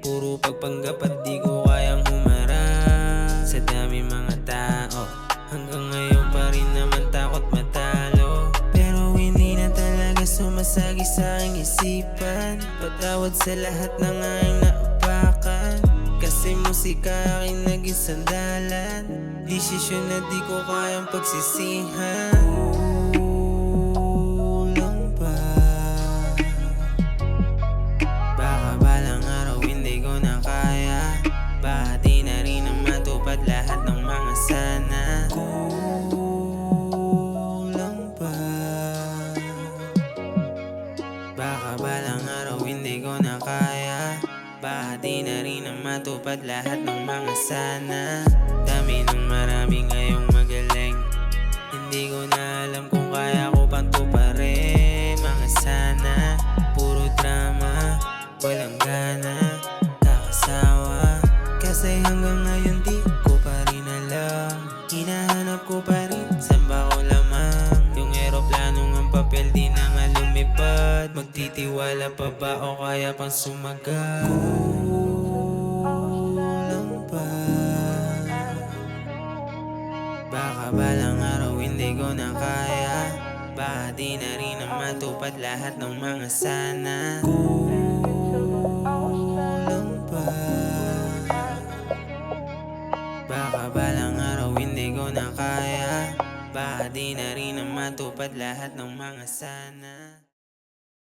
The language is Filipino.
Puro pagpanggap at di ko kayang humarap sa dami mga tao. Hanggang ngayon pa rin naman takot matalo, pero hindi na talaga sumasagi sa aking isipan. Patawad sa lahat ng aking naapakan, kasi musika aking naging sandalan. Desisyon na di ko kayang pagsisihan. Kulang pa, baka balang araw hindi ko na kaya. Baka di na rin na matupad lahat ng mga sana. Kulang pa, baka balang araw hindi ko na kaya. Baka di na rin na matupad lahat ng mga sana. Dami ng marami ngayong magaling, hindi ko na alam kung kaya ko pang tuparin. Mga sana, puro drama, walang gana, kakasawa. Kasi hanggang ngayon di ko pa rin alam, hinahanap ko pa rin, saan ba ko lamang? Yung eroplanong ang papel di na nga lumipad. Magtitiwala pa ba o kaya pang sumagat? Kulang pa, baka balang araw hindi ko na kaya. Baka di na rin na matupad lahat ng mga sana. Kulang pa, baka balang araw hindi ko na kaya. Baka di na rin na matupad lahat ng mga sana.